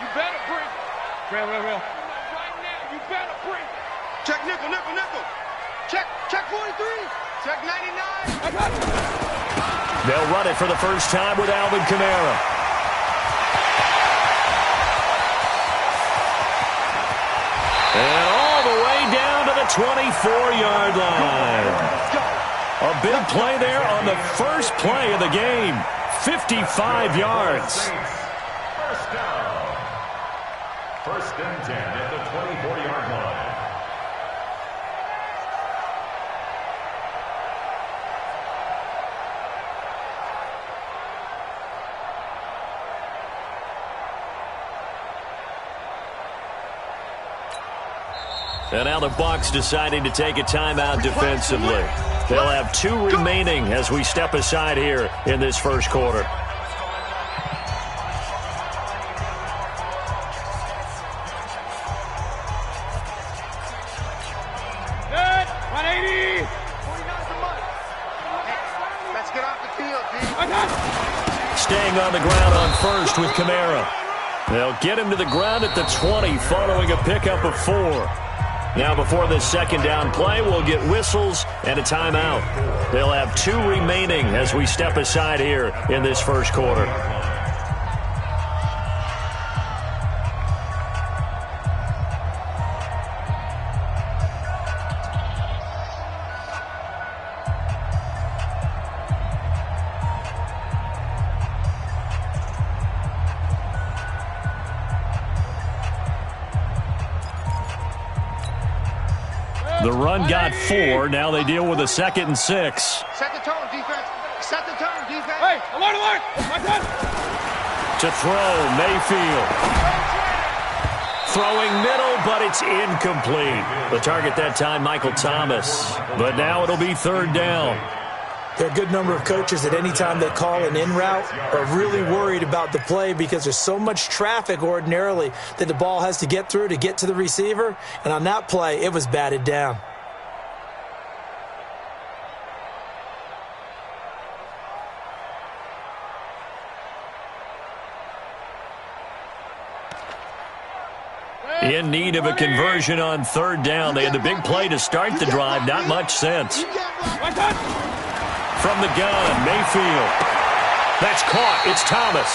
You better bring it. Real. Right now, you better bring it. Check nickel. Check 43. Check 99. They'll run it for the first time with Alvin Kamara. And all the way down to the 24-yard line. A big play there on the first play of the game. 55 yards. First down. First and 10 at the 24-yard line. And now the Bucs deciding to take a timeout defensively. They'll have 2 remaining as we step aside here in this first quarter. Good. 180. Let's get off the field, G. Staying on the ground on first with Kamara. They'll get him to the ground at the 20 following a pickup of 4. Now before this second down play, we'll get whistles and a timeout. They'll have 2 remaining as we step aside here in this first quarter. The run got 4. Now they deal with a 2nd and 6. Set the tone, defense. Set the tone, defense. Hey, alert. My gun. To throw, Mayfield. Throwing middle, but it's incomplete. The target that time, Michael Thomas. But now it'll be 3rd down. There are a good number of coaches at any time they call an in route are really worried about the play because there's so much traffic ordinarily that the ball has to get through to get to the receiver. And on that play, it was batted down. In need of a conversion on 3rd down. They had the big play to start the drive. Not much sense. From the gun, Mayfield. That's caught. It's Thomas.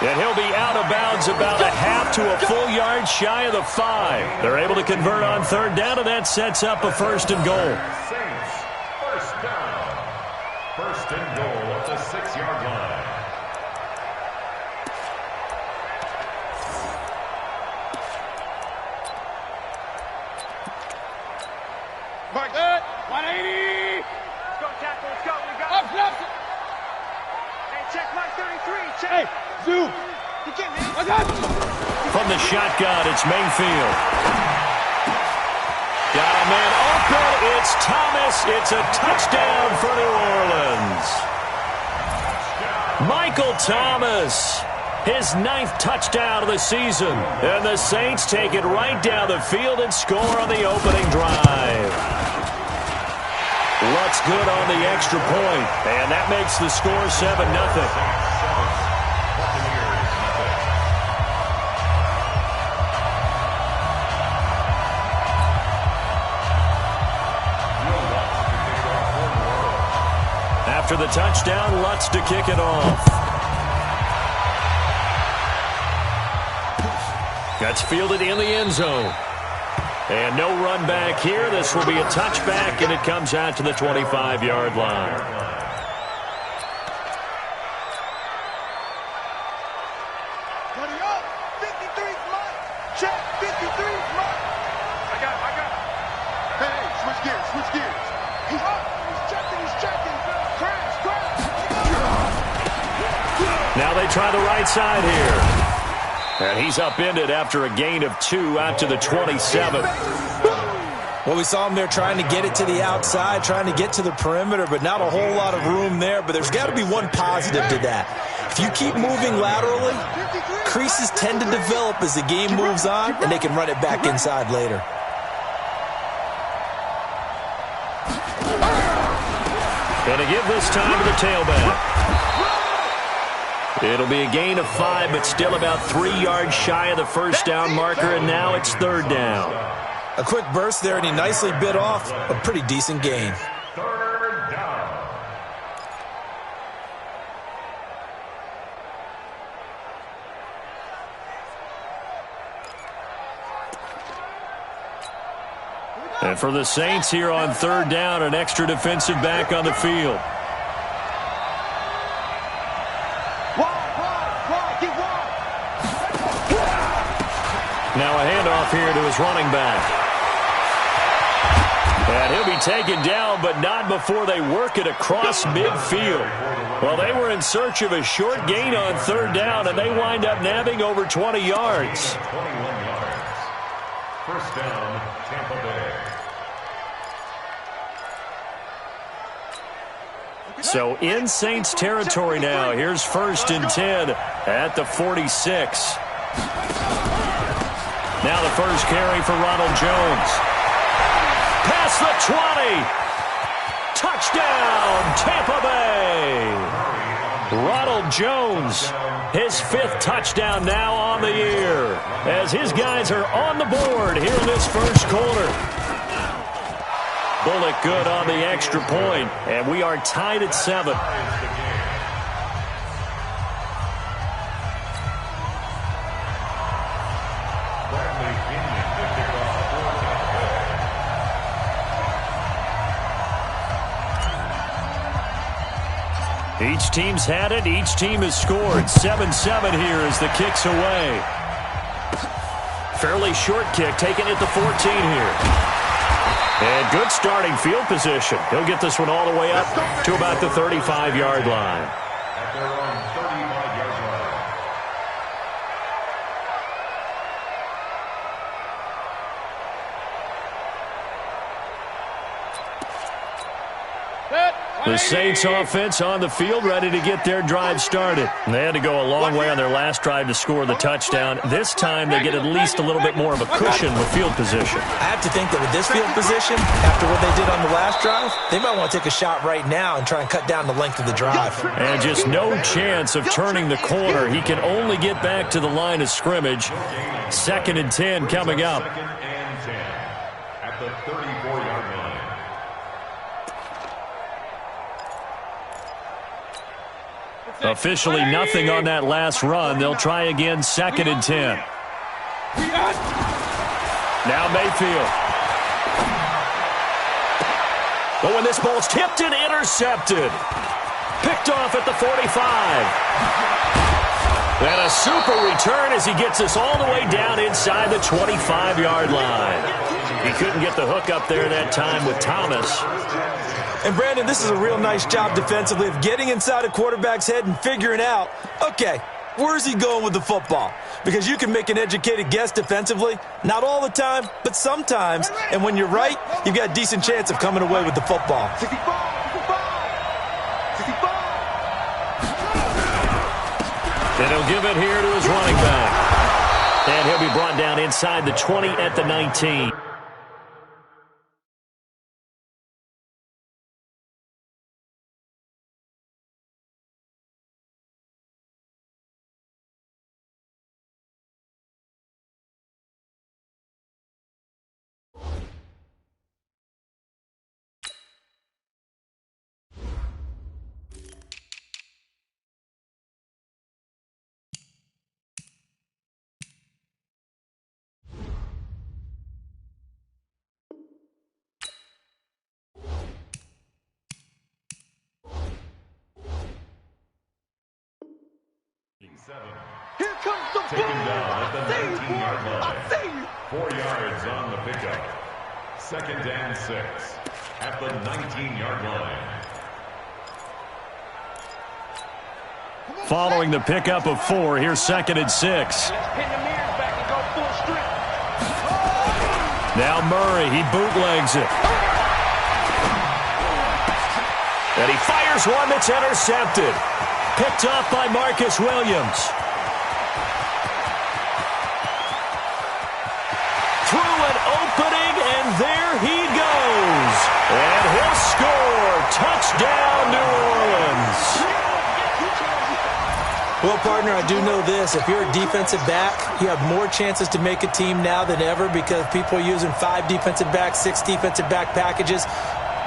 And he'll be out of bounds about a half to a full yard shy of the 5. They're able to convert on 3rd down, and that sets up a 1st and goal. Saints, first down. 1st and goal at the 6-yard line. Mark good. 180. Let's go, tackle. Let's go. We got Up. Hey, check Mike 33. Check. Hey, zoom. You get me. My gun. From the shotgun, it's Mayfield. Got a man open. It's Thomas. It's a touchdown for New Orleans. Michael Thomas, his 9th touchdown of the season. And the Saints take it right down the field and score on the opening drive. Lutz good on the extra point, and that makes the score 7-0. After the touchdown, Lutz to kick it off. That's fielded in the end zone. And no run back here. This will be a touchback, and it comes out to the 25-yard line. Buddy up. 53's mine. Check. 53's mine. I got it. Hey, switch gears. He's up. He's checking. Crash. Now they try the right side here. And he's upended after a gain of 2 out to the 27. Well, we saw him there trying to get it to the outside, trying to get to the perimeter, but not a whole lot of room there. But there's got to be one positive to that. If you keep moving laterally, creases tend to develop as the game moves on, and they can run it back inside later. And to give this time to the tailback. It'll be a gain of 5, but still about 3 yards shy of the first down marker, and now it's third down. A quick burst there, and he nicely bit off a pretty decent gain. Third down. And for the Saints here on third down, an extra defensive back on the field. Now a handoff here to his running back. And he'll be taken down, but not before they work it across midfield. Well, they were in search of a short gain on third down, and they wind up nabbing over 20 yards. 21 yards. First down, Tampa Bay. So in Saints territory now. Here's 1st and 10 at the 46. Now the first carry for Ronald Jones. Past the 20. Touchdown, Tampa Bay. Ronald Jones, his 5th touchdown now on the year, as his guys are on the board here in this first quarter. Bullock good on the extra point, and we are tied at 7. Each team's had it. Each team has scored. 7-7 here as the kick's away. Fairly short kick taken at the 14 here. And good starting field position. He'll get this one all the way up to about the 35-yard line. At their own 35-yard line. The Saints offense on the field, ready to get their drive started. They had to go a long way on their last drive to score the touchdown. This time they get at least a little bit more of a cushion with field position. I have to think that with this field position, after what they did on the last drive, they might want to take a shot right now and try and cut down the length of the drive. And just no chance of turning the corner. He can only get back to the line of scrimmage. 2nd and 10 coming up. 2nd and 10 at the 34-yard line. Officially nothing on that last run. They'll try again, 2nd and 10. Now Mayfield. But when this ball's tipped and intercepted. Picked off at the 45. And a super return as he gets us all the way down inside the 25-yard line. He couldn't get the hook up there that time with Thomas. And, Brandon, this is a real nice job defensively of getting inside a quarterback's head and figuring out, okay, where's he going with the football? Because you can make an educated guess defensively, not all the time, but sometimes. And when you're right, you've got a decent chance of coming away with the football. And he'll give it here to his running back. And he'll be brought down inside the 20 at the 19. Here comes the Taken down at the 19-yard I line. see you. 4 yards on the pickup. 2nd and 6 at the 19-yard line. Following the pickup of 4, here's 2nd and 6. Let's pin the mirrors back and go full strength. Now Murray, he bootlegs it. And he fires one that's intercepted. Picked off by Marcus Williams. Through an opening, and there he goes. And he'll score. Touchdown, New Orleans. Well, partner, I do know this. If you're a defensive back, you have more chances to make a team now than ever because people are using 5 defensive backs, 6 defensive back packages.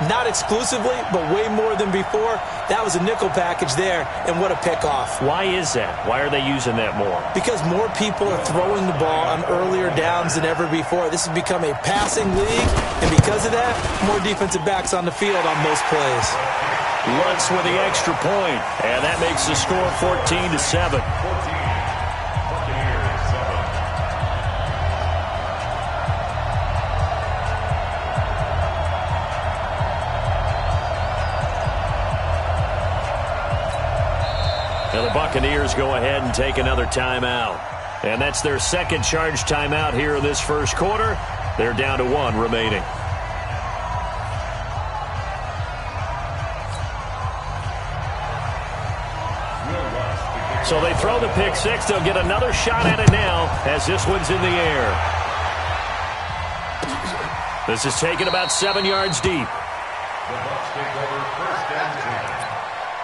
Not exclusively, but way more than before. That was a nickel package there, and what a pickoff. Why is that? Why are they using that more? Because more people are throwing the ball on earlier downs than ever before. This has become a passing league, and because of that, more defensive backs on the field on most plays. Lutz with the extra point, and that makes the score 14-7. Now the Buccaneers go ahead and take another timeout. And that's their second charge timeout here in this first quarter. They're down to 1 remaining. So they throw the pick six. They'll get another shot at it now as this one's in the air. This is taken about 7 yards deep. The Bucs take over first and 10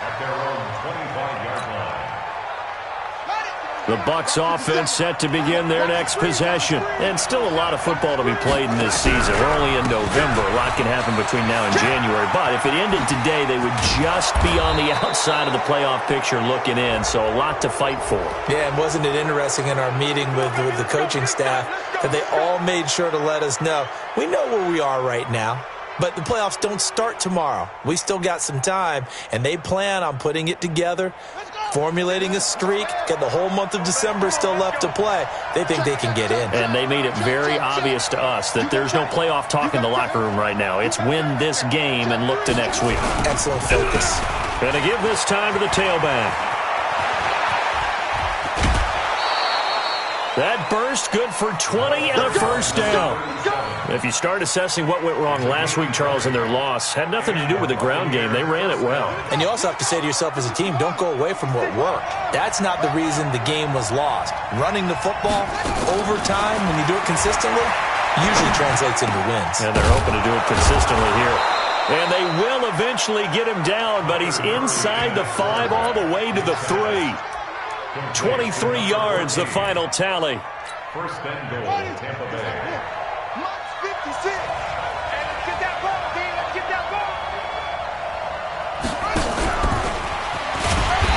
at their own 25-yard line. The Bucs offense set to begin their next possession. And still a lot of football to be played in this season. We're only in November. A lot can happen between now and January. But if it ended today, they would just be on the outside of the playoff picture looking in. So a lot to fight for. Yeah, and wasn't it interesting in our meeting with the coaching staff that they all made sure to let us know, we know where we are right now. But the playoffs don't start tomorrow. We still got some time, and they plan on putting it together, formulating a streak, got the whole month of December still left to play. They think they can get in. And they made it very obvious to us that there's no playoff talk in the locker room right now. It's win this game and look to next week. Excellent focus. And to give this time to the tailback. That burst good for 20 and a first down. If you start assessing what went wrong last week, Charles, in their loss, had nothing to do with the ground game. They ran it well. And you also have to say to yourself as a team, don't go away from what worked. That's not the reason the game was lost. Running the football over time, when you do it consistently, usually translates into wins. And they're hoping to do it consistently here. And they will eventually get him down, but he's inside the 5 all the way to the 3. 23 yards, the final tally. First and goal, Tampa Bay. March 56. Hey, let's get that ball, D. Let's get that ball.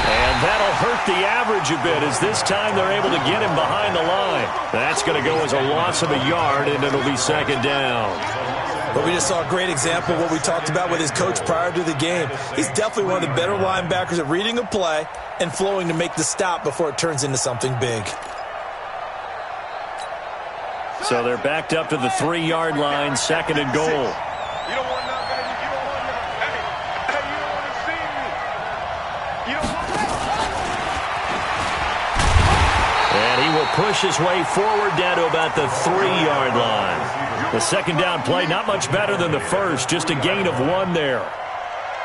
And that'll hurt the average a bit as this time they're able to get him behind the line. That's going to go as a loss of a yard, and it'll be second down. But we just saw a great example of what we talked about with his coach prior to the game. He's definitely one of the better linebackers at reading a play and flowing to make the stop before it turns into something big. So they're backed up to the 3-yard line, second and goal. You don't want nothing. You don't want nothing. Hey, you don't want to see me. You don't want And he will push his way forward down to about the 3-yard line. The second down play, not much better than the first, just a gain of 1 there.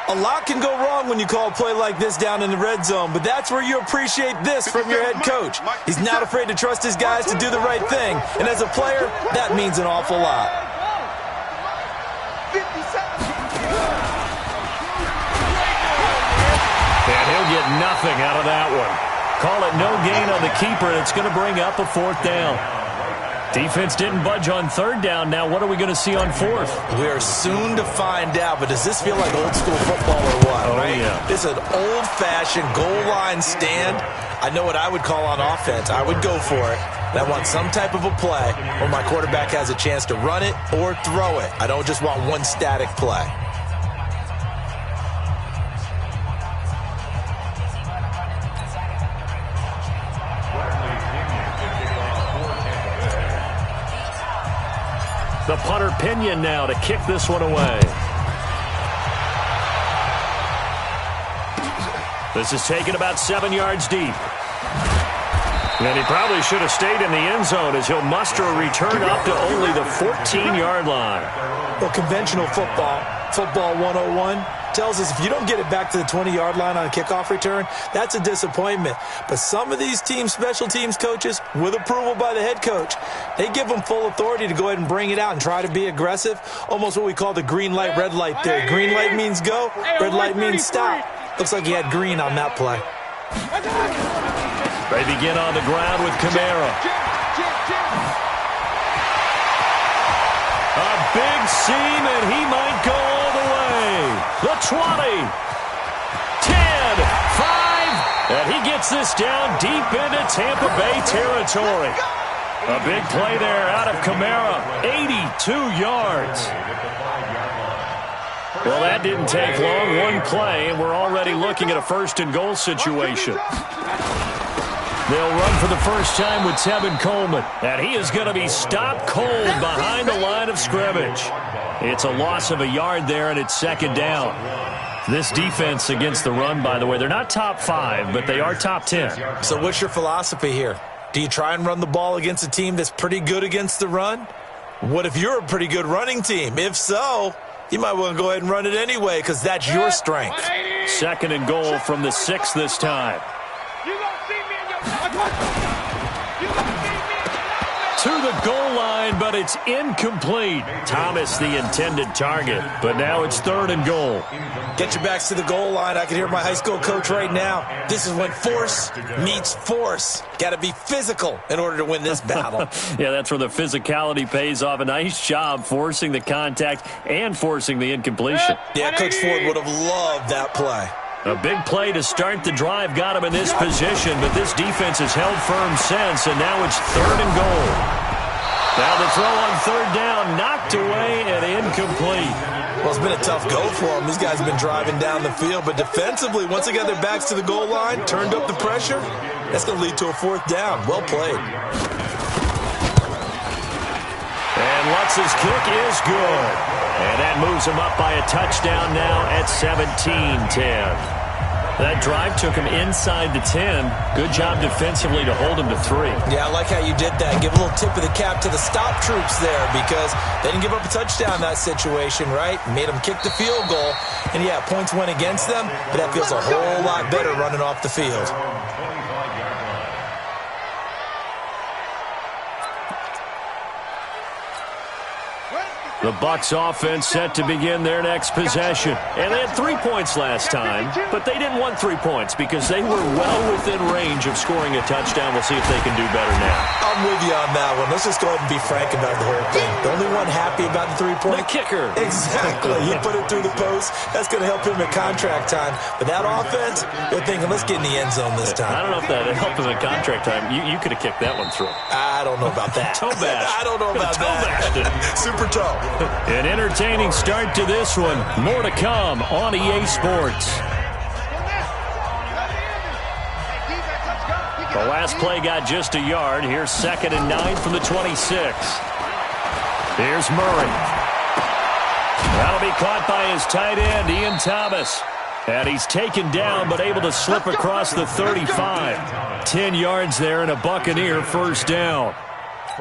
A lot can go wrong when you call a play like this down in the red zone, but that's where you appreciate this from your head coach. He's not afraid to trust his guys to do the right thing, and as a player, that means an awful lot. 57. And he'll get nothing out of that one. Call it no gain on the keeper, and it's going to bring up a 4th down. Defense didn't budge on 3rd down. Now what are we going to see on 4th? We are soon to find out, but does this feel like old school football or what? Oh, right? yeah. This is an old-fashioned goal line stand. I know what I would call on offense. I would go for it. And I want some type of a play where my quarterback has a chance to run it or throw it. I don't just want one static play. The punter Pinion now to kick this one away. This is taken about 7 yards deep. And he probably should have stayed in the end zone as he'll muster a return up to only the 14-yard line. Well, conventional football 101, tells us if you don't get it back to the 20-yard line on a kickoff return, that's a disappointment. But some of these teams, special teams coaches, with approval by the head coach, they give them full authority to go ahead and bring it out and try to be aggressive, almost what we call the green light, red light theory. Green light means go, red light means stop. Looks like he had green on that play. They begin on the ground with Kamara. A big seam, and he might go all the way. The 20, 10, 5, and he gets this down deep into Tampa Bay territory. A big play there out of Kamara, 82 yards. Well, that didn't take long. One play, and we're already looking at a first-and-goal situation. They'll run for the first time with Tevin Coleman, and he is going to be stopped cold behind the line of scrimmage. It's a loss of a yard there, and it's second down. This defense against the run, by the way, they're not top 5, but they are top 10. So what's your philosophy here? Do you try and run the ball against a team that's pretty good against the run? What if you're a pretty good running team? If so, you might want to go ahead and run it anyway because that's your strength. Second and goal from the 6 this time. To the goal line, but it's incomplete. Thomas, the intended target, but now it's third and goal. Get your backs to the goal line. I can hear my high school coach right now. This is when force meets force. Got to be physical in order to win this battle. Yeah, that's where the physicality pays off. A nice job forcing the contact and forcing the incompletion. Yeah, Coach Ford would have loved that play. A big play to start the drive got him in this position, but this defense has held firm since, and now it's third and goal. Now the throw on third down, knocked away and incomplete. Well, it's been a tough go for them. These guys have been driving down the field, but defensively, once they got their backs to the goal line, turned up the pressure, that's going to lead to a fourth down. Well played. And Lutz's kick is good. And that moves him up by a touchdown now at 17-10. That drive took him inside the 10. Good job defensively to hold him to 3. Yeah, I like how you did that. Give a little tip of the cap to the stop troops there because they didn't give up a touchdown in that situation, right? Made them kick the field goal. And, yeah, points went against them, but that feels a whole lot better running off the field. The Bucs offense set to begin their next possession. And they had 3 points last time, but they didn't want 3 points because they were well within range of scoring a touchdown. We'll see if they can do better now. I'm with you on that one. Let's just go ahead and be frank about the whole thing. The only one happy about the 3-point. The kicker. Exactly. He put it through the post. That's going to help him at contract time. But that offense, they're thinking, let's get in the end zone this time. I don't know if that helped him at contract time. You could have kicked that one through. I don't know about that. Toe bash. I don't know about that. Super toe. An entertaining start to this one. More to come on EA Sports. The last play got just a yard. Here's 2nd and 9 from the 26. Here's Murray. That'll be caught by his tight end, Ian Thomas. And he's taken down but able to slip across the 35. 10 yards there and a Buccaneer first down.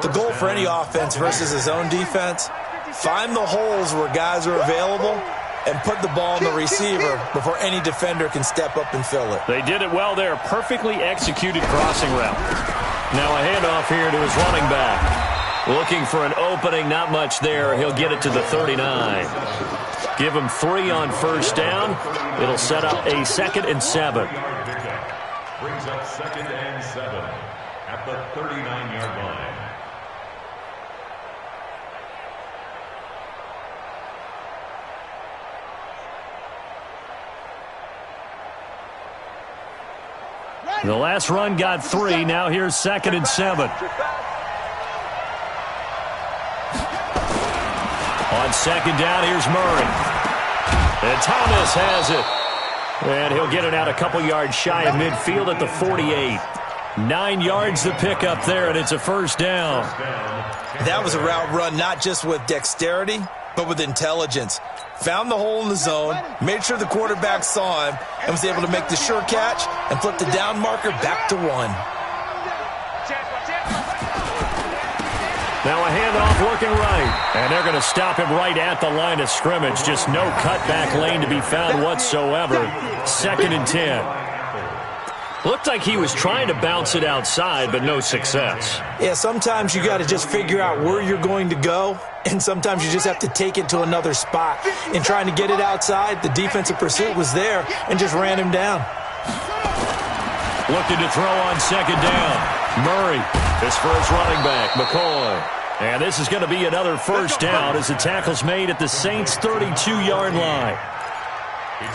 The goal for any offense versus his own defense, find the holes where guys are available and put the ball in the receiver before any defender can step up and fill it. They did it well there. Perfectly executed crossing route. Now a handoff here to his running back. Looking for an opening, not much there. He'll get it to the 39. Give him 3 on first down. It'll set up a 2nd and 7. Brings up 2nd and 7 at the 39-yard line. The last run got 3. Now here's 2nd and 7. On second down, here's Murray. And Thomas has it. And he'll get it out a couple yards shy of midfield at the 48. 9 yards to pick up there, and it's a first down. That was a route run not just with dexterity, but with intelligence. Found the hole in the zone, made sure the quarterback saw him, and was able to make the sure catch and flip the down marker back to 1. Now a handoff looking right. And they're going to stop him right at the line of scrimmage. Just no cutback lane to be found whatsoever. 2nd and 10. Looked like he was trying to bounce it outside, but no success. Yeah, sometimes you got to just figure out where you're going to go, and sometimes you just have to take it to another spot. In trying to get it outside, the defensive pursuit was there and just ran him down. Looking to throw on second down. Murray, his first running back, McCoy. And this is going to be another first down as the tackle's made at the Saints' 32-yard line.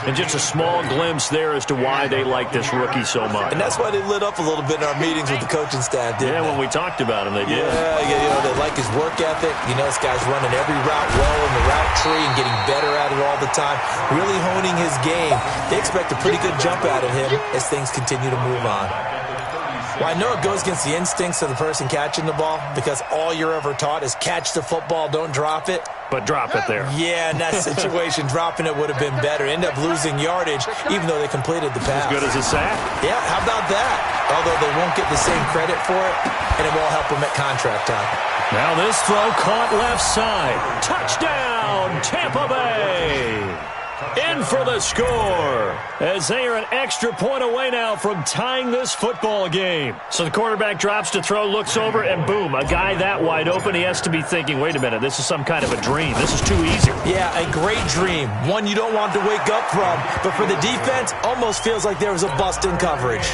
And just a small glimpse there as to why they like this rookie so much. And that's why they lit up a little bit in our meetings with the coaching staff, didn't they? When we talked about him, they did. Yeah, they like his work ethic. This guy's running every route well in the route tree and getting better at it all the time, really honing his game. They expect a pretty good jump out of him as things continue to move on. Well, I know it goes against the instincts of the person catching the ball because all you're ever taught is catch the football, don't drop it. But drop it there. Yeah, in that situation, dropping it would have been better. End up losing yardage, even though they completed the pass. As good as a sack? Yeah, how about that? Although they won't get the same credit for it, and it won't help them at contract time. Now this throw caught left side. Touchdown, Tampa Bay. In for the score, as they are an extra point away now from tying this football game. So the quarterback drops to throw, looks over, and boom, a guy that wide open, he has to be thinking, wait a minute, this is some kind of a dream. This is too easy. Yeah, a great dream. One you don't want to wake up from. But for the defense, almost feels like there was a bust in coverage.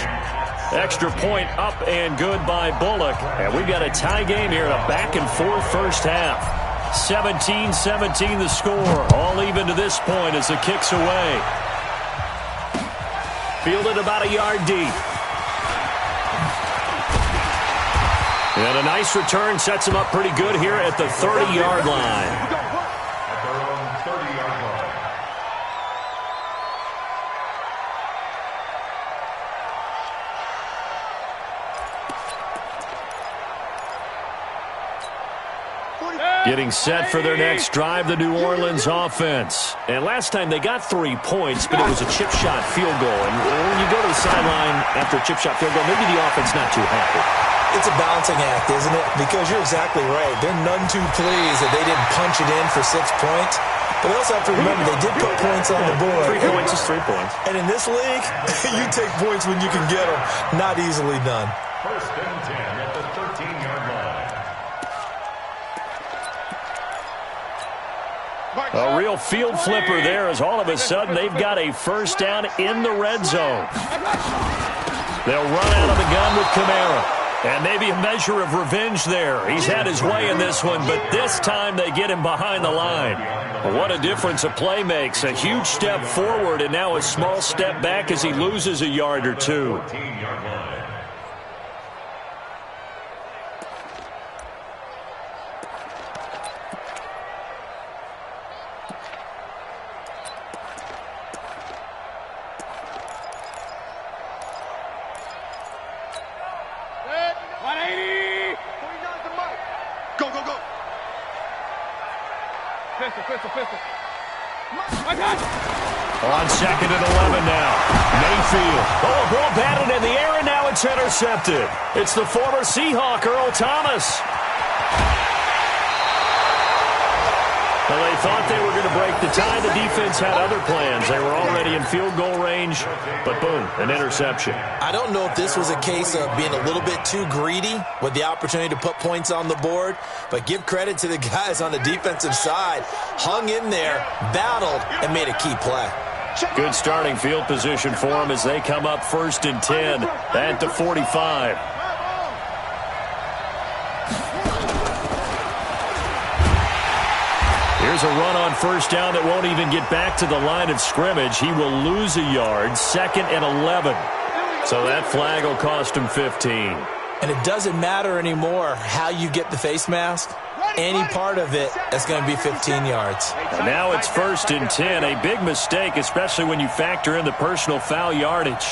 Extra point up and good by Bullock. And we've got a tie game here in a back-and-forth first half. 17-17 the score. All even to this point as the kick's away. Fielded about a yard deep. And a nice return sets him up pretty good here at the 30-yard line. Getting set for their next drive, the New Orleans offense. And last time they got 3 points, but it was a chip shot field goal. And when you go to the sideline after a chip shot field goal, maybe the offense not too happy. It's a balancing act, isn't it? Because you're exactly right. They're none too pleased that they didn't punch it in for 6 points. But we also have to remember they did put points on the board. 3 points is 3 points. And in this league, you take points when you can get them. Not easily done. First and 10 at the 13-yard line. A real field flipper there as all of a sudden they've got a first down in the red zone. They'll run out of the gun with Kamara. And maybe a measure of revenge there. He's had his way in this one, but this time they get him behind the line. What a difference a play makes. A huge step forward and now a small step back as he loses a yard or two. On second and 11 now. Mayfield. Oh, ball batted in the air, and now it's intercepted. It's the former Seahawk, Earl Thomas. Well, they thought they were going to break the tie. The defense had other plans. They were already in field goal range, but boom, an interception. I don't know if this was a case of being a little bit too greedy with the opportunity to put points on the board, but give credit to the guys on the defensive side. Hung in there, battled, and made a key play. Good starting field position for them as they come up first and 10 at the 45. Here's a run on first down that won't even get back to the line of scrimmage. He will lose a yard, second and 11. So that flag will cost him 15. And it doesn't matter anymore how you get the face mask. Any part of it, that's going to be 15 yards. And now it's first and 10. A big mistake, especially when you factor in the personal foul yardage.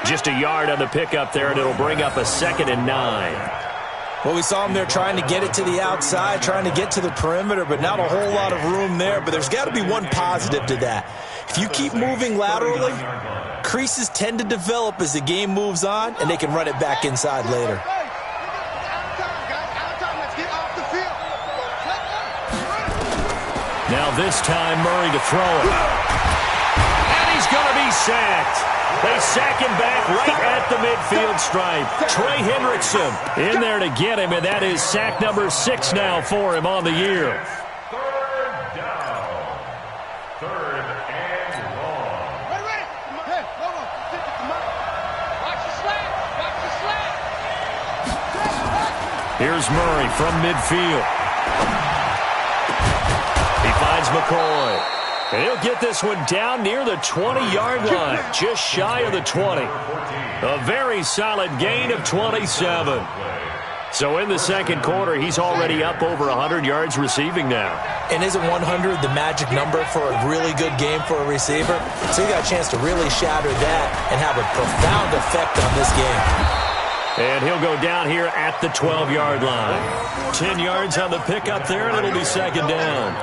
Just a yard on the pickup there, and it'll bring up a second and 9. Well, we saw him there trying to get it to the outside, trying to get to the perimeter, but not a whole lot of room there. But there's got to be one positive to that. If you keep moving laterally, creases tend to develop as the game moves on, and they can run it back inside later. Now this time, Murray to throw it. And he's going to be sacked. They sack him back right at the midfield stripe. Trey Hendrickson in there to get him, and that is sack number 6 now for him on the year. Third 3rd and long. Ready. Hey, Lobo, stick it to Mike. Watch the slant. Here's Murray from midfield. He finds McCoy. And he'll get this one down near the 20-yard line, just shy of the 20. A very solid gain of 27. So in the second quarter, he's already up over 100 yards receiving now. And isn't 100 the magic number for a really good game for a receiver? So he got a chance to really shatter that and have a profound effect on this game. And he'll go down here at the 12-yard line. 10 yards on the pickup there, and it'll be second down.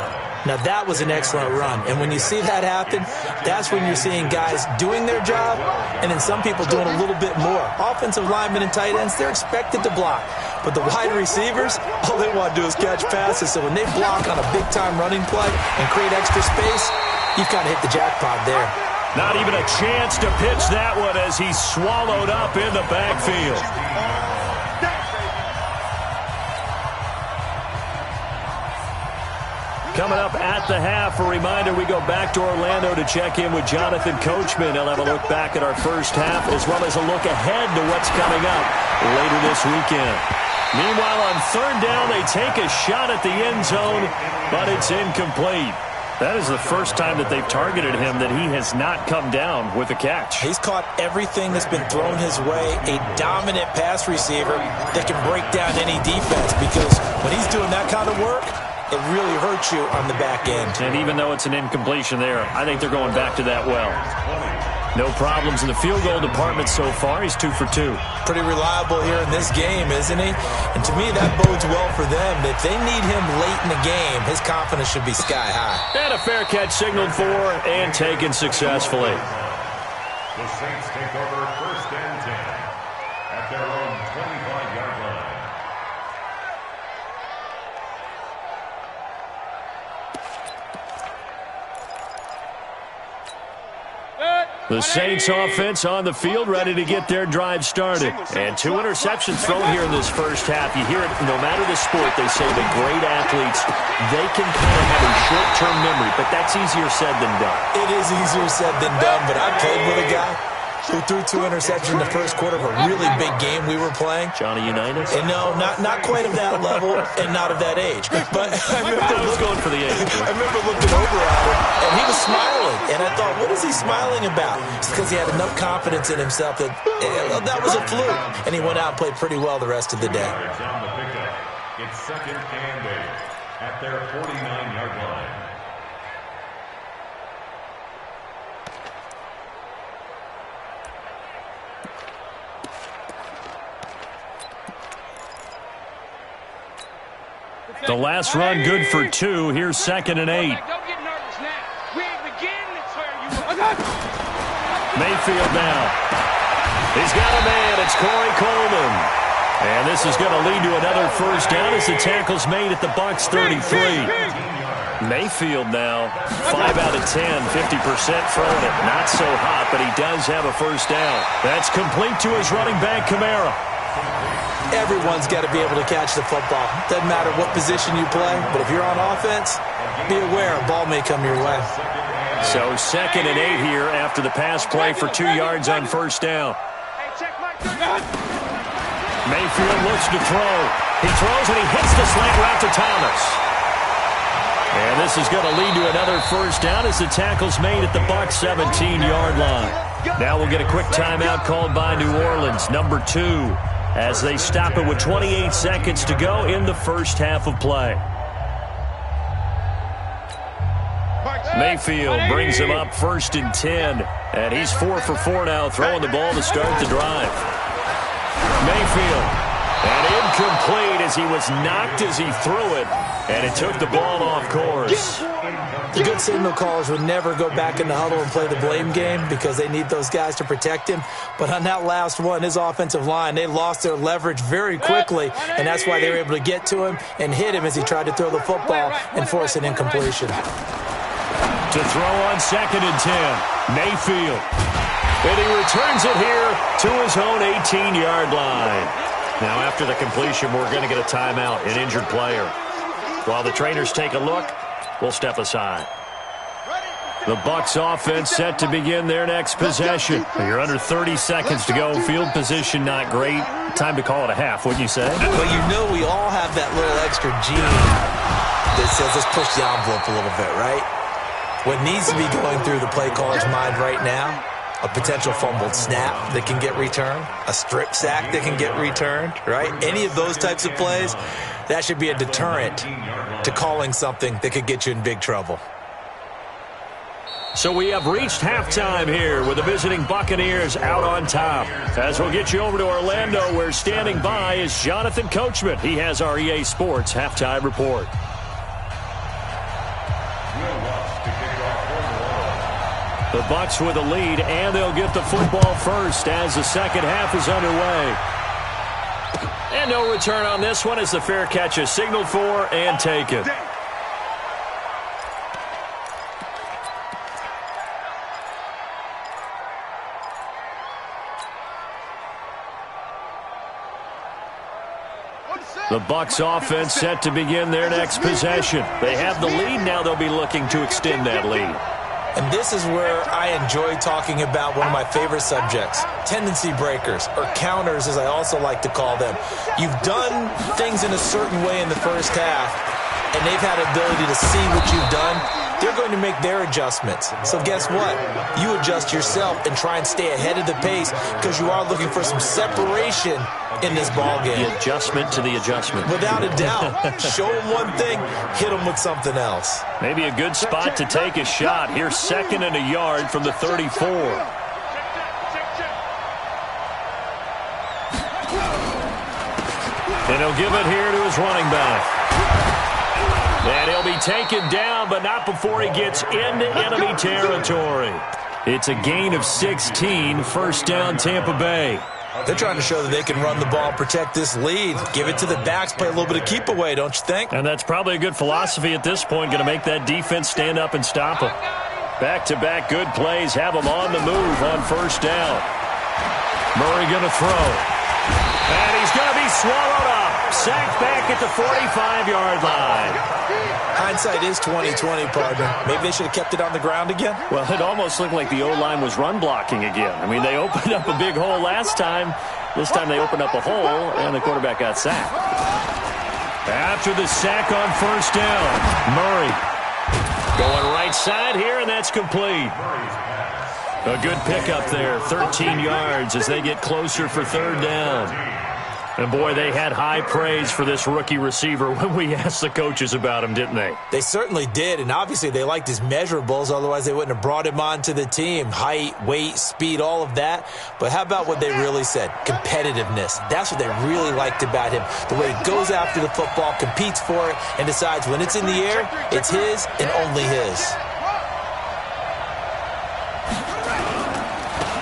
Now, that was an excellent run. And when you see that happen, that's when you're seeing guys doing their job and then some people doing a little bit more. Offensive linemen and tight ends, they're expected to block. But the wide receivers, all they want to do is catch passes. So when they block on a big-time running play and create extra space, you've kind of hit the jackpot there. Not even a chance to pitch that one as he's swallowed up in the backfield. Coming up at the half, a reminder, we go back to Orlando to check in with Jonathan Coachman. He'll have a look back at our first half as well as a look ahead to what's coming up later this weekend. Meanwhile, on third down, they take a shot at the end zone, but it's incomplete. That is the first time that they've targeted him that he has not come down with a catch. He's caught everything that's been thrown his way, a dominant pass receiver that can break down any defense, because when he's doing that kind of work, it really hurts you on the back end. And even though it's an incompletion there, I think they're going back to that well. No problems in the field goal department so far. He's 2 for 2. Pretty reliable here in this game, isn't he? And to me, that bodes well for them. If they need him late in the game, his confidence should be sky high. And a fair catch signaled for and taken successfully. The Saints take over 1st and 10 at their own 25-yard line. The Saints offense on the field, ready to get their drive started. And 2 interceptions thrown here in this first half. You hear it no matter the sport. They say the great athletes, they can kind of have a short-term memory, but that's easier said than done. It is easier said than done, but I played with a guy who threw 2 interceptions in the first quarter of a really big game we were playing. Johnny Unitas? And no, not quite of that level and not of that age. But I was going for the age. I remember looking over at him, and he was smiling. And I thought, what is he smiling about? It's because he had enough confidence in himself that that was a fluke. And he went out and played pretty well the rest of the day. On the pickup, it's 2nd and 8 at their 49-yard line. The last run good for 2. Here's 2nd and 8. Don't get nervous now. We ain't beginning to tear you up. Mayfield now. He's got a man. It's Corey Coleman. And this is going to lead to another first down as the tackle's made at the Bucs 33. Mayfield now, 5 out of 10, 50% throwing it. Not so hot, but he does have a first down. That's complete to his running back, Kamara. Everyone's got to be able to catch the football. Doesn't matter what position you play, but if you're on offense, be aware a ball may come your way. So 2nd and 8 here after the pass play for 2 yards on first down. Mayfield looks to throw. He throws and he hits the slant route to Thomas. And this is going to lead to another first down as the tackle's made at the Bucs 17-yard line. Now we'll get a quick timeout called by New Orleans, number 2. As they stop it with 28 seconds to go in the first half of play. Mayfield brings him up 1st and 10. And he's 4 for 4 now, throwing the ball to start the drive. Mayfield. And incomplete as he was knocked as he threw it. And it took the ball off course. The good signal callers would never go back in the huddle and play the blame game because they need those guys to protect him. But on that last one, his offensive line, they lost their leverage very quickly, and that's why they were able to get to him and hit him as he tried to throw the football and force an incompletion. To throw on 2nd and 10, Mayfield. And he returns it here to his own 18-yard line. Now after the completion, we're going to get a timeout, an injured player. While the trainers take a look, we'll step aside. The Bucs offense set to begin their next possession. You're under 30 seconds to go. Field position not great. Time to call it a half, wouldn't you say? Well, you know we all have that little extra gene that says let's push the envelope a little bit, right? What needs to be going through the play caller's mind right now, a potential fumbled snap that can get returned, a strip sack that can get returned, right? Any of those types of plays, that should be a deterrent to calling something that could get you in big trouble. So we have reached halftime here with the visiting Buccaneers out on top. As we'll get you over to Orlando, where standing by is Jonathan Coachman. He has our EA Sports halftime report. The Bucs with a lead, and they'll get the football first as the second half is underway. And no return on this one as the fair catch is signaled for and taken. The Bucs offense set to begin their next possession. They have the lead. Now they'll be looking to extend that lead. And this is where I enjoy talking about one of my favorite subjects, tendency breakers, or counters as I also like to call them. You've done things in a certain way in the first half, and they've had ability to see what you've done. They're going to make their adjustments. So guess what? You adjust yourself and try and stay ahead of the pace because you are looking for some separation in this ball game. The adjustment to the adjustment. Without a doubt. Show them one thing, hit them with something else. Maybe a good spot to take a shot. Here's 2nd and a yard from the 34. And he'll give it here to his running back. And he'll be taken down, but not before he gets into enemy territory. It's a gain of 16, first down Tampa Bay. They're trying to show that they can run the ball, protect this lead, give it to the backs, play a little bit of keep away, don't you think? And that's probably a good philosophy at this point, going to make that defense stand up and stop them. Back-to-back good plays have them on the move on first down. Murray going to throw. And he's going to be swallowed up. Sacked back at the 45-yard line. Hindsight is 20/20, partner. Maybe they should have kept it on the ground again. Well, it almost looked like the O-line was run blocking again. I mean, they opened up a big hole last time. This time they opened up a hole, and the quarterback got sacked. After the sack on first down, Murray going right side here, and that's complete. A good pickup there, 13 yards as they get closer for third down. And, boy, they had high praise for this rookie receiver when we asked the coaches about him, didn't they? They certainly did, and obviously they liked his measurables. Otherwise, they wouldn't have brought him onto the team. Height, weight, speed, all of that. But how about what they really said? Competitiveness. That's what they really liked about him. The way he goes after the football, competes for it, and decides when it's in the air, it's his and only his.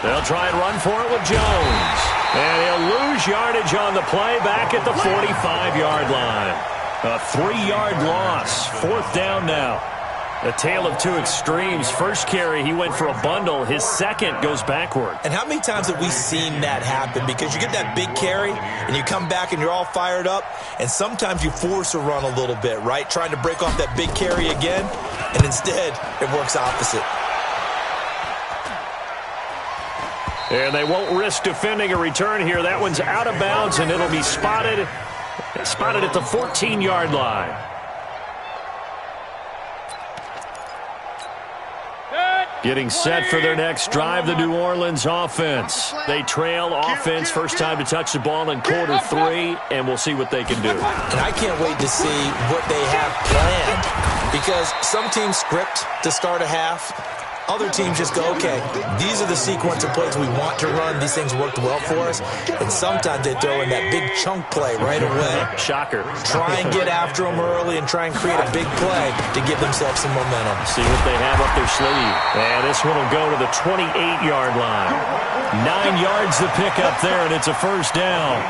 They'll try and run for it with Jones. And he'll lose yardage on the play back at the 45-yard line. A 3-yard loss. Fourth down now. A tale of two extremes. First carry, he went for a bundle. His second goes backward. And how many times have we seen that happen? Because you get that big carry, and you come back and you're all fired up, and sometimes you force a run a little bit, right? Trying to break off that big carry again, and instead it works opposite. And they won't risk defending a return here. That one's out of bounds, and it'll be spotted at the 14-yard line. Getting set for their next drive, the New Orleans offense. They trail offense, first time to touch the ball in quarter 3, and we'll see what they can do. And I can't wait to see what they have planned, because some teams script to start a half. Other teams just go, okay, these are the sequence of plays we want to run. These things worked well for us. And sometimes they throw in that big chunk play right away. Shocker. Try and get after them early and try and create a big play to give themselves some momentum. See what they have up their sleeve. And this one will go to the 28-yard line. 9 yards to pick up there, and it's a first down.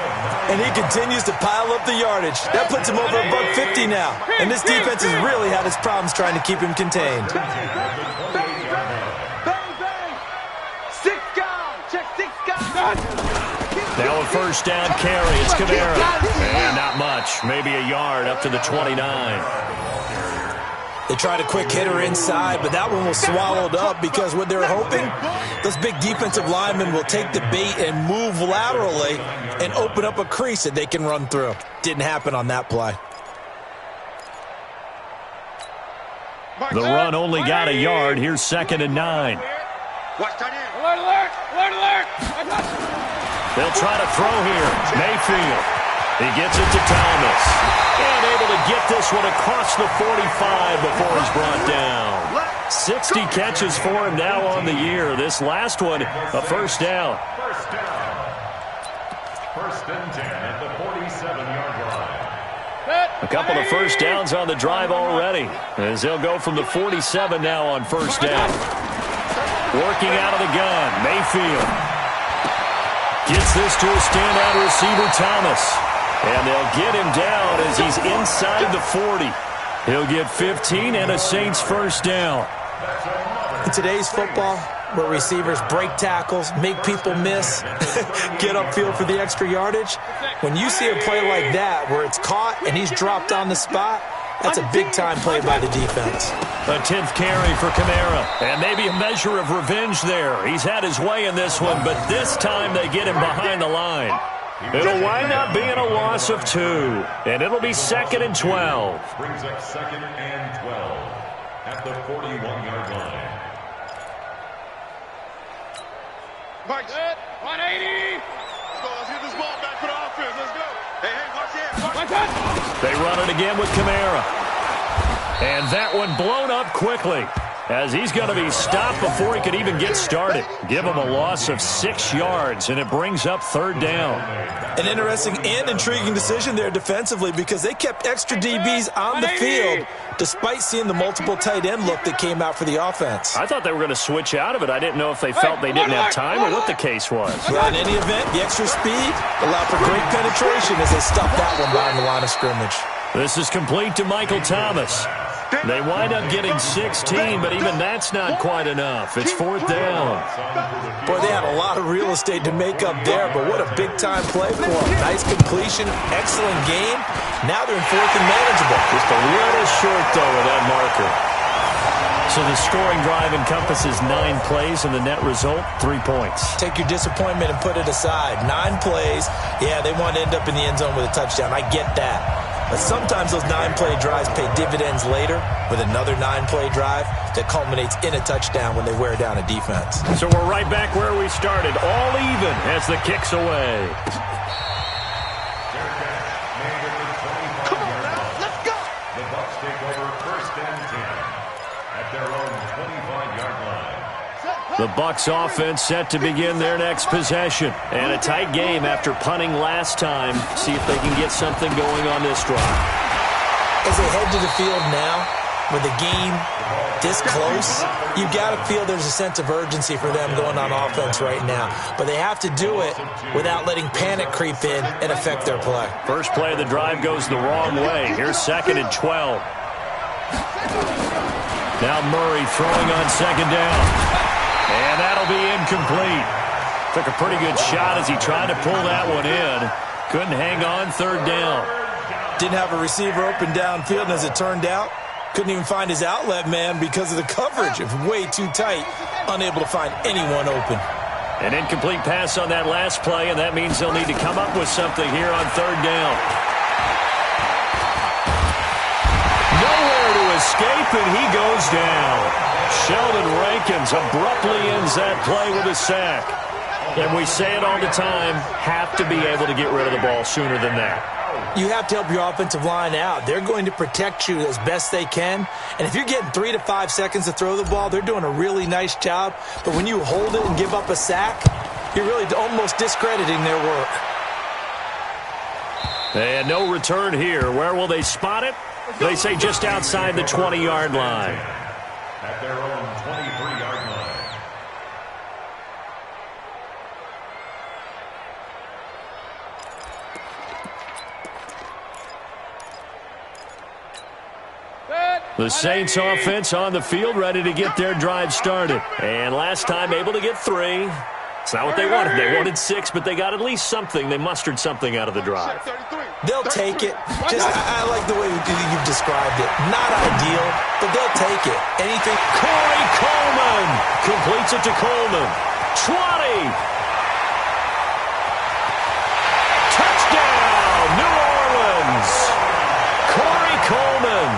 And he continues to pile up the yardage. That puts him over $150 now. And this defense has really had its problems trying to keep him contained. Now a first down carry. It's Kamara. And not much. Maybe a yard up to the 29. They tried a quick hitter inside, but that one was swallowed up because what they were hoping, those big defensive linemen will take the bait and move laterally and open up a crease that they can run through. Didn't happen on that play. The run only got a yard. Here's 2nd and 9. Alert, alert, alert, alert. They'll try to throw here. Mayfield. He gets it to Thomas. And able to get this one across the 45 before he's brought down. 60 catches for him now on the year. This last one, a first down. First down. 1st and 10 at the 47-yard line. A couple of first downs on the drive already, as they'll go from the 47 now on first down. Working out of the gun, Mayfield gets this to a standout receiver, Thomas. And they'll get him down as he's inside the 40. He'll get 15 and a Saints first down. In today's football, where receivers break tackles, make people miss, get upfield for the extra yardage, when you see a play like that where it's caught and he's dropped on the spot, that's a big-time play by the defense. A 10th carry for Kamara, and maybe a measure of revenge there. He's had his way in this one, but this time they get him behind the line. It'll wind up being a loss of 2, and it'll be 2nd and 12. Brings up 2nd and 12 at the 41-yard line. Mike, 180. Let's get this ball back for the offense. Let's go. Hey, watch it. They run it again with Kamara. And that one blown up quickly, as he's going to be stopped before he could even get started. Give him a loss of 6 yards, and it brings up 3rd down. An interesting and intriguing decision there defensively, because they kept extra DBs on the field despite seeing the multiple tight end look that came out for the offense. I thought they were going to switch out of it. I didn't know if they felt they didn't have time or what the case was. Well, in any event, the extra speed allowed for great penetration as they stuffed that one behind the line of scrimmage. This is complete to Michael Thomas. They wind up getting 16, but even that's not quite enough. It's 4th down. Boy, they had a lot of real estate to make up there, but what a big-time play for them. Nice completion, excellent game. Now they're in 4th and manageable. Just a little short, though, with that marker. So the scoring drive encompasses 9 plays, and the net result, 3 points. Take your disappointment and put it aside. 9 plays. Yeah, they want to end up in the end zone with a touchdown. I get that. But sometimes those 9-play drives pay dividends later with another 9-play drive that culminates in a touchdown when they wear down a defense. So we're right back where we started, all even as the kick's away. Come on now, let's go. The Bucs take over 1st and 10 at their own 25-yard line. The Bucs offense set to begin their next possession. And a tight game after punting last time. See if they can get something going on this drive. As they head to the field now, with the game this close, you've got to feel there's a sense of urgency for them going on offense right now. But they have to do it without letting panic creep in and affect their play. First play of the drive goes the wrong way. Here's 2nd and 12. Now Murray throwing on 2nd down. And that'll be incomplete. Took a pretty good shot as he tried to pull that one in. Couldn't hang on, 3rd down. Didn't have a receiver open downfield, and as it turned out, couldn't even find his outlet man because of the coverage. It was way too tight, unable to find anyone open. An incomplete pass on that last play, and that means they'll need to come up with something here on 3rd down. Nowhere to escape, and he goes down. Sheldon Rankins abruptly ends that play with a sack. And we say it all the time, have to be able to get rid of the ball sooner than that. You have to help your offensive line out. They're going to protect you as best they can. And if you're getting 3 to 5 seconds to throw the ball, they're doing a really nice job. But when you hold it and give up a sack, you're really almost discrediting their work. And no return here. Where will they spot it? They say just outside the 20-yard line. At their own 23-yard line. The Saints offense on the field, ready to get their drive started. And last time able to get 3. It's not what they wanted. They wanted 6, but they got at least something. They mustered something out of the drive. They'll take it. I like the way you've described it. Not ideal, but they'll take it. Anything. Corey Coleman completes it to Coleman. 20. Touchdown, New Orleans. Corey Coleman,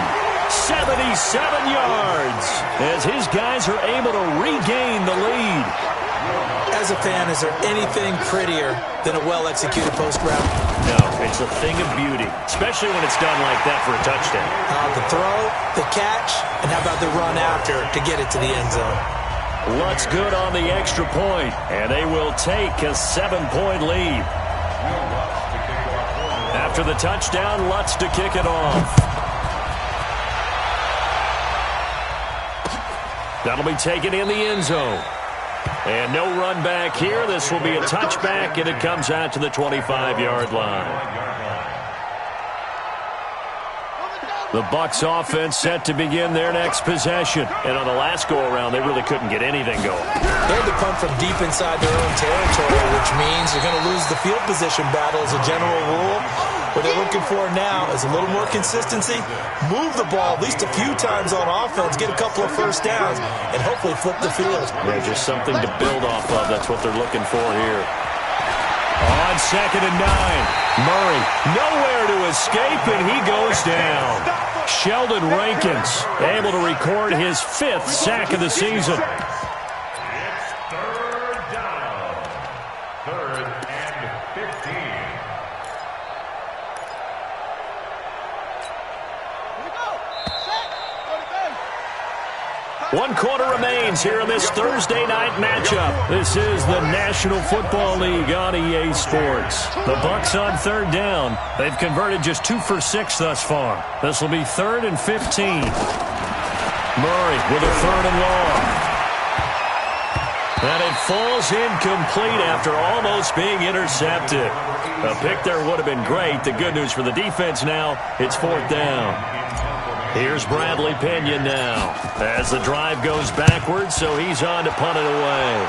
77 yards, as his guys are able to regain the lead. As a fan, is there anything prettier than a well-executed post route? No, it's a thing of beauty, especially when it's done like that for a touchdown. The throw, the catch, and how about the run after to get it to the end zone? Lutz good on the extra point, and they will take a 7-point lead. After the touchdown, Lutz to kick it off. That'll be taken in the end zone. And no run back here. This will be a touchback, and it comes out to the 25-yard line. The Bucs offense set to begin their next possession. And on the last go-around, they really couldn't get anything going. They had to punt from deep inside their own territory, which means they're going to lose the field position battle as a general rule. What they're looking for now is a little more consistency, move the ball at least a few times on offense, get a couple of first downs, and hopefully flip the field. Yeah, just something to build off of. That's what they're looking for here. On 2nd and 9, Murray nowhere to escape, and he goes down. Sheldon Rankins able to record his 5th sack of the season. It's 3rd down. 3rd and 15. One quarter remains here in this Thursday night matchup. This is the National Football League on EA Sports. The Bucs on 3rd down. They've converted just 2 for 6 thus far. This will be 3rd and 15. Murray with a 3rd and long. And it falls incomplete after almost being intercepted. A pick there would have been great. The good news for the defense now, it's 4th down. Here's Bradley Pinion now as the drive goes backwards, so he's on to punt it away.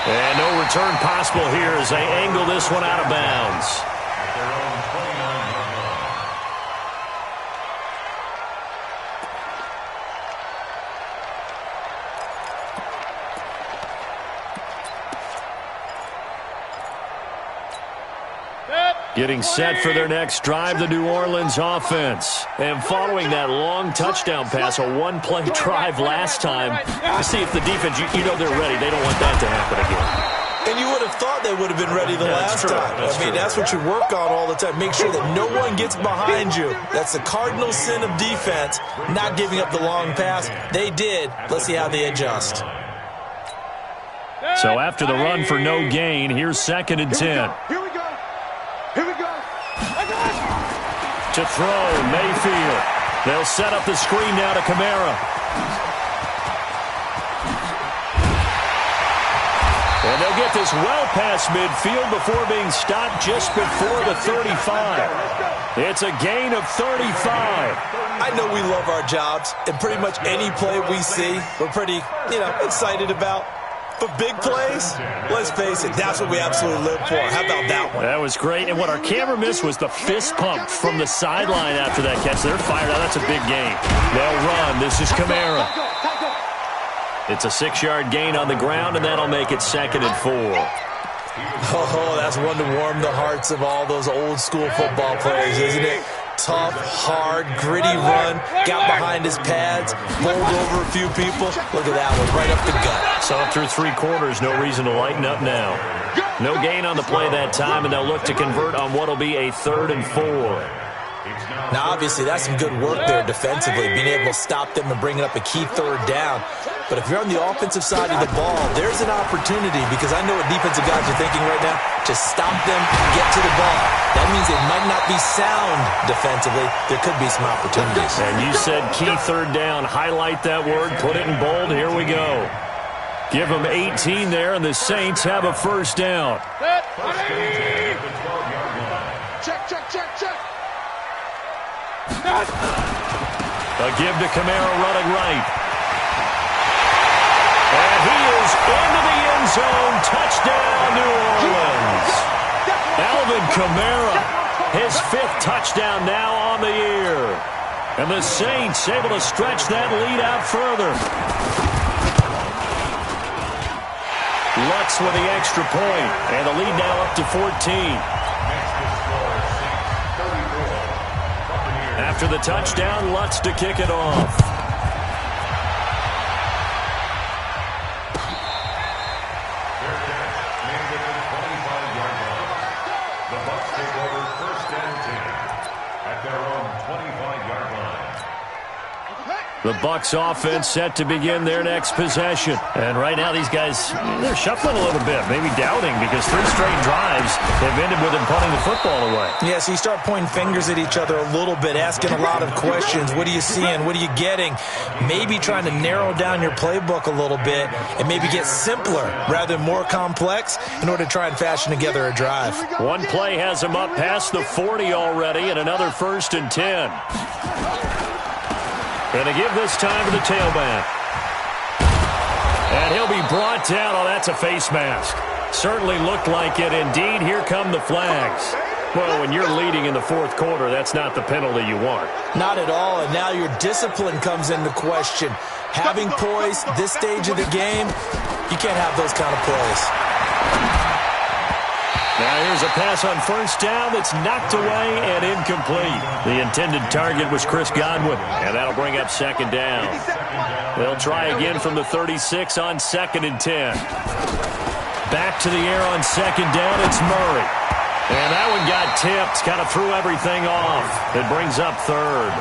And no return possible here as they angle this one out of bounds. Getting set for their next drive, the New Orleans offense. And following that long touchdown pass, a one-play drive last time, to see if the defense, you know they're ready. They don't want that to happen again. And you would have thought they would have been ready the last time. That's what you work on all the time. Make sure that no one gets behind you. That's the cardinal sin of defense, not giving up the long pass. They did. Let's see how they adjust. So after the run for no gain, here's 2nd and 10. Here we go. Here we go. To throw, Mayfield. They'll set up the screen now to Kamara. And they'll get this well past midfield before being stopped just before the 35. It's a gain of 35. I know we love our jobs, and pretty much any play we see, we're pretty, excited about. But big plays, let's face it, that's what we absolutely live for. How about that one? That was great. And what our camera missed was the fist pump from the sideline after that catch. They're fired out. That's a big gain. They'll run. This is Kamara. It's a 6-yard gain on the ground, and that'll make it 2nd and 4. Oh, that's one to warm the hearts of all those old-school football players, isn't it? Tough, hard, gritty run, got behind his pads, bowled over a few people. Look at that one, right up the gut. So after 3 quarters, no reason to lighten up now. No gain on the play that time, and they'll look to convert on what'll be a 3rd and 4. Now, obviously, that's some good work there defensively, being able to stop them and bringing up a key 3rd down. But if you're on the offensive side of the ball, there's an opportunity, because I know what defensive guys are thinking right now, to stop them, get to the ball. That means it might not be sound defensively. There could be some opportunities. And you said key 3rd down. Highlight that word. Put it in bold. Here we go. Give them 18 there, and the Saints have a 1st down. Check. A give to Kamara running right. And he is touchdown, New Orleans. Alvin Kamara, his 5th touchdown now on the year. And the Saints able to stretch that lead out further. Lutz with the extra point, and the lead now up to 14. After the touchdown, Lutz to kick it off. The Bucs offense set to begin their next possession. And right now these guys, they're shuffling a little bit, maybe doubting, because 3 straight drives have ended with them punting the football away. Yeah, so you start pointing fingers at each other a little bit, asking a lot of questions. What are you seeing? What are you getting? Maybe trying to narrow down your playbook a little bit and maybe get simpler rather than more complex in order to try and fashion together a drive. One play has them up past the 40 already, and another 1st and 10. Going to give this time to the tailback. And he'll be brought down. Oh, that's a face mask. Certainly looked like it. Indeed, here come the flags. Well, when you're leading in the 4th quarter, that's not the penalty you want. Not at all, and now your discipline comes into question. Having poise this stage of the game, you can't have those kind of plays. Now here's a pass on 1st down that's knocked away and incomplete. The intended target was Chris Godwin, and that'll bring up 2nd down. They'll try again from the 36 on 2nd and 10. Back to the air on 2nd down, it's Murray. And that one got tipped, kind of threw everything off. It brings up 3rd.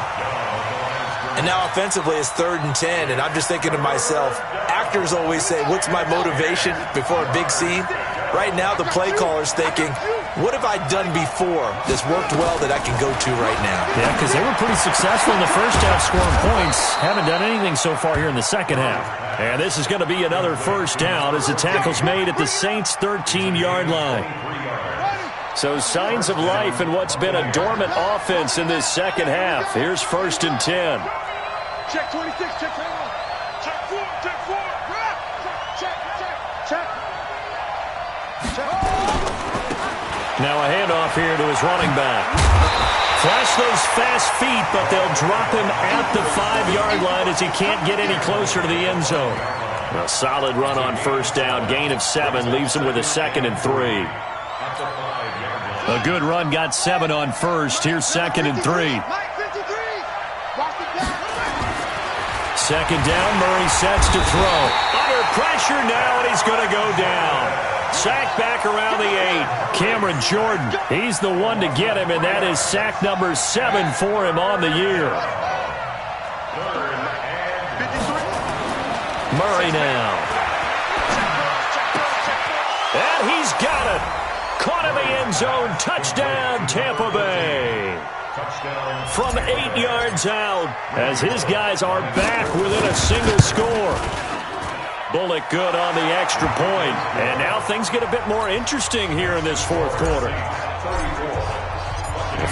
And now offensively it's 3rd and 10, and I'm just thinking to myself, actors always say, what's my motivation before a big scene? Right now the play caller's thinking, what have I done before that's worked well that I can go to right now? Yeah, because they were pretty successful in the first half scoring points. Haven't done anything so far here in the second half. And this is going to be another 1st down as the tackle's made at the Saints' 13-yard line. So signs of life in what's been a dormant offense in this second half. Here's 1st and 10. Check 26, check 21. Check 4, check 4. Check. Now a handoff here to his running back. Flash those fast feet, but they'll drop him at the 5-yard line as he can't get any closer to the end zone. A solid run on 1st down. Gain of 7 leaves him with a 2nd and 3. A good run got 7 on 1st. Here's 2nd and 3. 2nd down, Murray sets to throw. Under pressure now, and he's going to go down. Sack back around the 8. Cameron Jordan, he's the one to get him, and that is sack number 7 for him on the year. Murray now. And he's got it. Caught in the end zone. Touchdown, Tampa Bay. From 8 yards out, as his guys are back within a single score. Bullock good on the extra point. And now things get a bit more interesting here in this 4th quarter.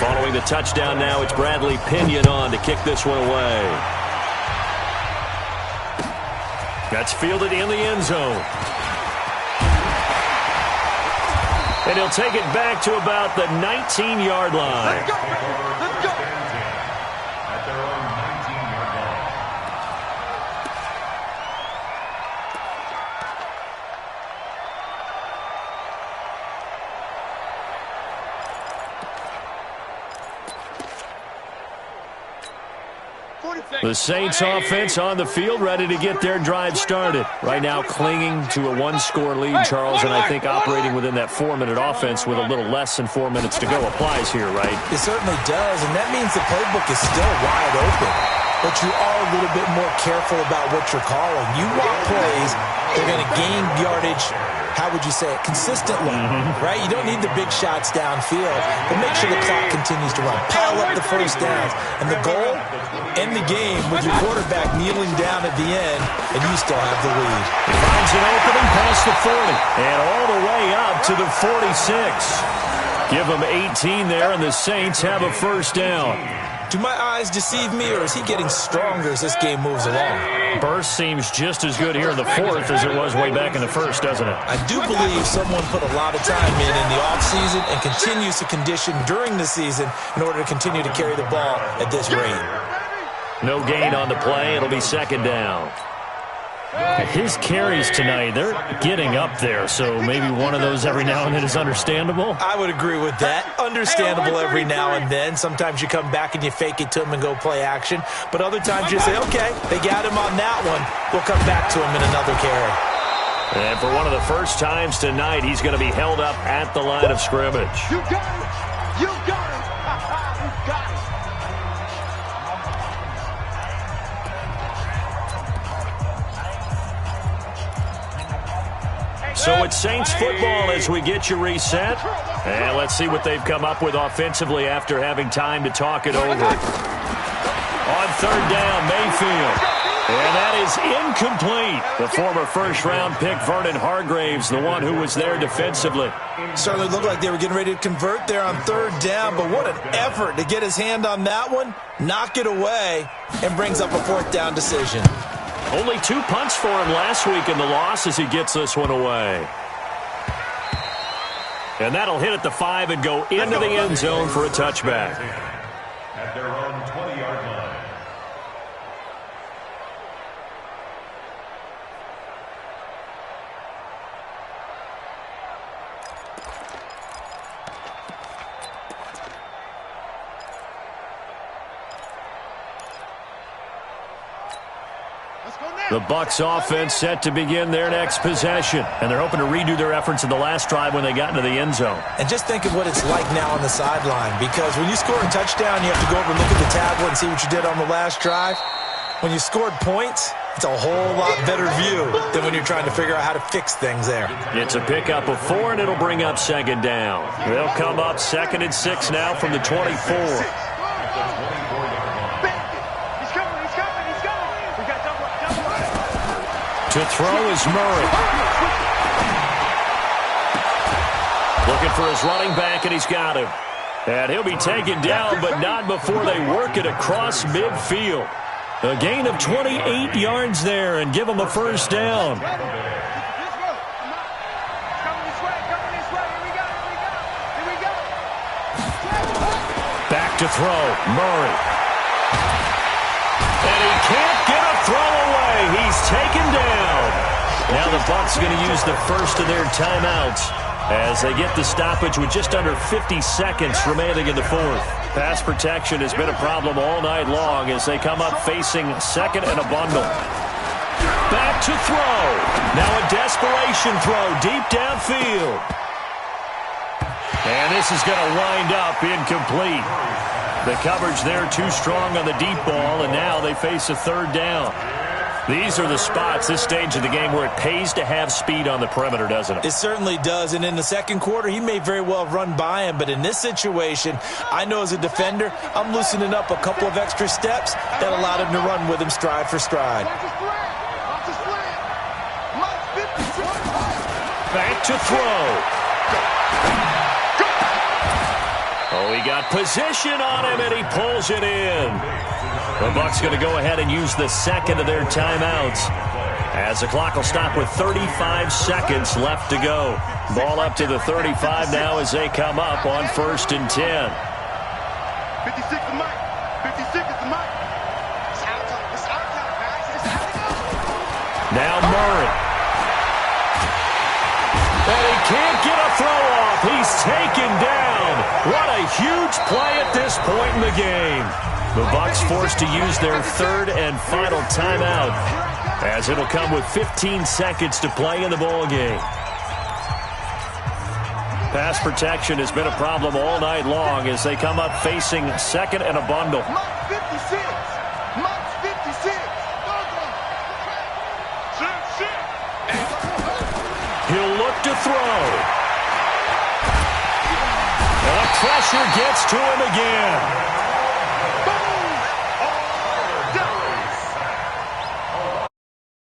Following the touchdown now, it's Bradley Pinion on to kick this one away. That's fielded in the end zone. And he'll take it back to about the 19-yard line. Let's go. At their own 19-yard line. The Saints offense on the field, ready to get their drive started. Right now clinging to a 1-score lead, Charles, and I think operating within that 4-minute offense with a little less than 4 minutes to go applies here, right? It certainly does, and that means the playbook is still wide open. But you are a little bit more careful about what you're calling. You want plays that are going to gain yardage, how would you say it, consistently, right? You don't need the big shots downfield, but make sure the clock continues to run. Pile up the 1st downs. And the goal, end the game with your quarterback kneeling down at the end, and you still have the lead. He finds an opening past the 40, and all the way up to the 46. Give them 18 there, and the Saints have a 1st down. Do my eyes deceive me, or is he getting stronger as this game moves along? Burst seems just as good here in the fourth as it was way back in the first, doesn't it? I do believe someone put a lot of time in the offseason and continues to condition during the season in order to continue to carry the ball at this rate. No gain on the play. It'll be second down. His carries tonight, they're getting up there, so maybe one of those every now and then is understandable. I would agree with that. Understandable every now and then. Sometimes you come back and you fake it to him and go play action. But other times you say, okay, they got him on that one. We'll come back to him in another carry. And for one of the first times tonight, he's going to be held up at the line of scrimmage. You got it. You got it. You got it. So it's Saints football as we get you reset. And let's see what they've come up with offensively after having time to talk it over. On third down, Mayfield. And that is incomplete. The former first-round pick, Vernon Hargraves, the one who was there defensively. Certainly looked like they were getting ready to convert there on third down, but what an effort to get his hand on that one, knock it away, and brings up a fourth down decision. Only 2 punts for him last week in the loss as he gets this one away. And that'll hit at the 5 and go into the end zone for a touchback. At their own 20-yard line. The Bucs offense set to begin their next possession. And they're hoping to redo their efforts in the last drive when they got into the end zone. And just think of what it's like now on the sideline. Because when you score a touchdown, you have to go over and look at the tablet and see what you did on the last drive. When you scored points, it's a whole lot better view than when you're trying to figure out how to fix things there. It's a pickup of 4, and it'll bring up second down. They'll come up 2nd and 6 now from the 24. To throw is Murray. Looking for his running back, and he's got him. And he'll be taken down, but not before they work it across midfield. A gain of 28 yards there and give him a first down. Back to throw, Murray. And he can't get a throw away. He's taken down. Now the Bucs going to use the first of their timeouts as they get the stoppage with just under 50 seconds remaining in the fourth. Pass protection has been a problem all night long as they come up facing second and a bundle. Back to throw. Now a desperation throw deep downfield. And this is going to wind up incomplete. The coverage there too strong on the deep ball, and now they face a third down. These are the spots, this stage of the game, where it pays to have speed on the perimeter, doesn't it? It certainly does, and in the second quarter, he may very well run by him, but in this situation, I know as a defender, I'm loosening up a couple of extra steps that allowed him to run with him stride for stride. Back to throw. Oh, he got position on him, and he pulls it in. The Bucs going to go ahead and use the second of their timeouts as the clock will stop with 35 seconds left to go. Ball up to the 35 now as they come up on 1st and 10. 56 is Mike. 56 is the Mike. It's out time. It's out time, guys. It's out time. Now Murray. And he can't get a throw off. He's taken down. What a huge play at this point in the game. The Bucs forced to use their third and final timeout as it'll come with 15 seconds to play in the ball game. Pass protection has been a problem all night long as they come up facing second and a bundle. Mike 56. Mike 56. He'll look to throw. And the pressure gets to him again.